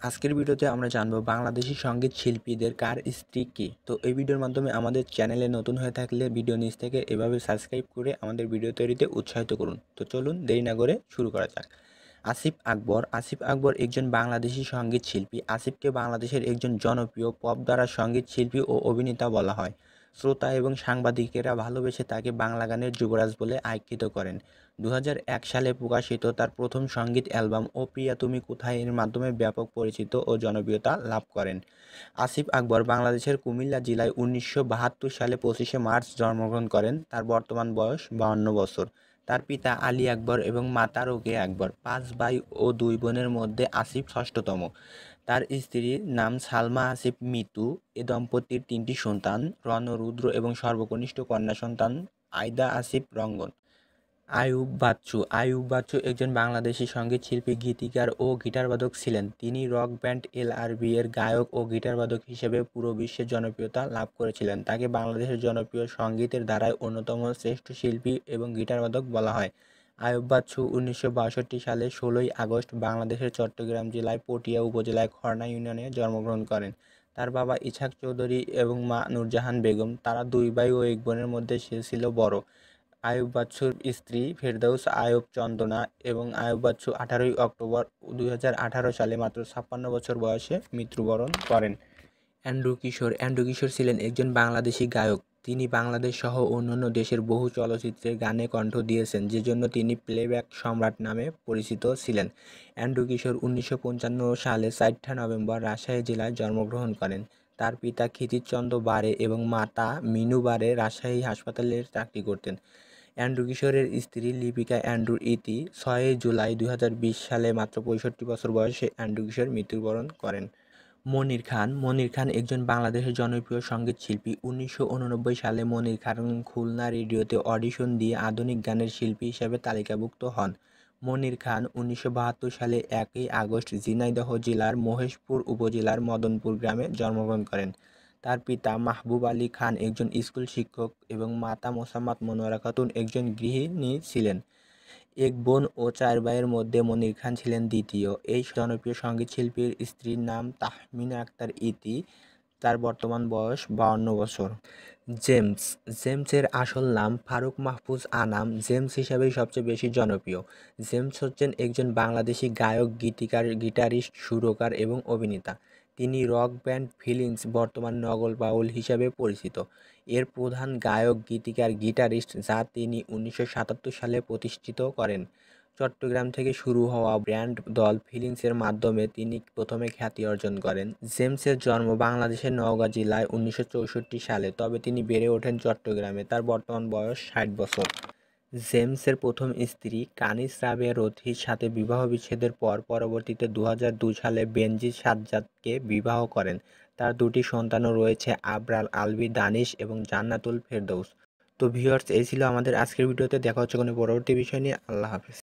আজকের ভিডিওতে আমরা জানবো বাংলাদেশী সঙ্গীত শিল্পীদের কার স্ত্রী কে। তো এই ভিডিওর মাধ্যমে আমাদের চ্যানেলে নতুন হয়ে থাকলে ভিডিও নিচ থেকে এভাবে সাবস্ক্রাইব করে আমাদের ভিডিও তৈরিতে উৎসাহিত করুন। তো চলুন দেরি না করে শুরু করা যাক। আসিফ আকবর। আসিফ আকবর একজন বাংলাদেশী সঙ্গীত শিল্পী। আসিফকে বাংলাদেশের একজন জনপ্রিয় পপ ধারা সঙ্গীত শিল্পী ও অভিনেতা বলা হয়। শ্রোতা এবং সাংবাদিকেরা ভালোবেসে তাকে বাংলা গানের যুবরাজ বলে আখ্যায়িত করেন। 2001 সালে প্রকাশিত তার প্রথম সঙ্গীত অ্যালবাম ও প্রিয়া তুমি কোথায় এর মাধ্যমে ব্যাপক পরিচিত ও জনপ্রিয়তা লাভ করেন। আসিফ আকবর বাংলাদেশের কুমিল্লা জেলায় 1972 সালে 25শে মার্চ জন্মগ্রহণ করেন। তার বর্তমান বয়স 52 বছর। তার পিতা আলী আকবর এবং মাতা রোকেয়া আকবর। 5 ভাই ও 2 বোনের মধ্যে আসিফ ষষ্ঠতম। তার স্ত্রীর নাম সালমা আসিফ মিতু। এ দম্পতির 3টি সন্তান, রণ, রুদ্র এবং সর্বকনিষ্ঠ কন্যা সন্তান আয়দা আসিফ রঙ্গন। আইয়ুব বাচ্চু। আইয়ুব বাচ্চু একজন বাংলাদেশী সঙ্গীত শিল্পী, গীতিকার ও গিটারবাদক ছিলেন। তিনি রক ব্যান্ড এলআরবি এর গায়ক ও গিটারবাদক হিসেবে পুরো বিশ্বে জনপ্রিয়তা লাভ করেছিলেন। তাকে বাংলাদেশের জনপ্রিয় সঙ্গীতের ধারায় অন্যতম শ্রেষ্ঠ শিল্পী এবং গিটারবাদক বলা হয়। আইয়ুব বাচ্চু 1962 সালে 16ই আগস্ট বাংলাদেশের চট্টগ্রাম জেলায় পটিয়া উপজেলায় খর্না ইউনিয়নে জন্মগ্রহণ করেন। তার বাবা ইসহাক চৌধুরী এবং মা নূরজাহান বেগম। তারা 2 ভাই ও 1 বোনের মধ্যে সে ছিল বড়। আইয়ুব বাচ্চুর স্ত্রী ফেরদৌস আইয়ুব চন্দনা এবং আইয়ুব বাচ্চু 18ই অক্টোবর 2018 সালে মাত্র 56 বছর বয়সে মৃত্যুবরণ করেন। অ্যান্ড্রু কিশোর। অ্যান্ড্রু কিশোর ছিলেন একজন বাংলাদেশী গায়ক। তিনি বাংলাদেশ সহ অন্যান্য দেশের বহু চলচ্চিত্রের গানে কণ্ঠ দিয়েছেন, যেজন্য তিনি প্লেব্যাক সম্রাট নামে পরিচিত ছিলেন। অ্যান্ড্রু কিশোর 1955 সালে 4 নভেম্বর রাজশাহী জেলায় জন্মগ্রহণ করেন। তার পিতা ক্ষিতিশচন্দ্র বারে এবং মাতা মিনু বারে রাজশাহী হাসপাতালে চাকরি করতেন। অ্যান্ড্রু কিশোরের স্ত্রী লিপিকা অ্যান্ড্রু ইতি। 6 জুলাই 2020 সালে মাত্র 65 বছর বয়সে অ্যান্ড্রু কিশোর মৃত্যুবরণ করেন। মনির খান। মনির খান একজন বাংলাদেশের জনপ্রিয় সঙ্গীত শিল্পী। 1989 সালে মনির খান খুলনা রেডিওতে অডিশন দিয়ে আধুনিক গানের শিল্পী হিসেবে তালিকাভুক্ত হন। মনির খান 1972 সালে 1 আগস্ট ঝিনাইদহ জেলার মহেশপুর উপজেলার মদনপুর গ্রামে জন্মগ্রহণ করেন। তার পিতা মাহবুব আলী খান একজন স্কুল শিক্ষক এবং মাতা মোসাম্মৎ মনোয়ারা খাতুন একজন গৃহিণী ছিলেন। 1 বোন ও 4 ভাইয়ের মধ্যে মনির খান ছিলেন দ্বিতীয়। এই জনপ্রিয় সঙ্গীত শিল্পীর স্ত্রীর নাম তাহমিনা আক্তার ইতি। তার বর্তমান বয়স 52 বছর। জেমস। জেমসের আসল নাম ফারুক মাহফুজ আনাম। জেমস হিসাবেই সবচেয়ে বেশি জনপ্রিয়। জেমস হচ্ছেন একজন বাংলাদেশী গায়ক, গীতিকার, গিটারিস্ট, সুরকার এবং অভিনেতা। তিনি রক ব্যান্ড ফিলিংস বর্তমান নগর বাউল হিসাবে পরিচিত এর প্রধান গায়ক, গীতিকার, গিটারিস্ট, যা তিনি 1977 সালে প্রতিষ্ঠিত করেন। চট্টগ্রাম থেকে শুরু হওয়া ব্যান্ড দল ফিলিংসের মাধ্যমে তিনি প্রথমে খ্যাতি অর্জন করেন। জেমসের জন্ম বাংলাদেশের নওগাঁ জেলায় 1964 সালে, তবে তিনি বেড়ে ওঠেন চট্টগ্রামে। তার বর্তমান বয়স 60 বছর। জেমসের প্রথম স্ত্রী কানিজ রাবেয়া রথীর সাথে বিবাহ বিচ্ছেদের পর পরবর্তীতে 2002 সালে বেনজি সাজ্জাদকে বিবাহ করেন। তার 2টি সন্তানও রয়েছে, আবরার আলভী দানিশ এবং জান্নাতুল ফেরদৌস। তো ভিউয়ার্স, এই ছিল আমাদের আজকের ভিডিওতে। দেখা হচ্ছে কোনো পরবর্তী বিষয় নিয়ে। আল্লাহ হাফেজ।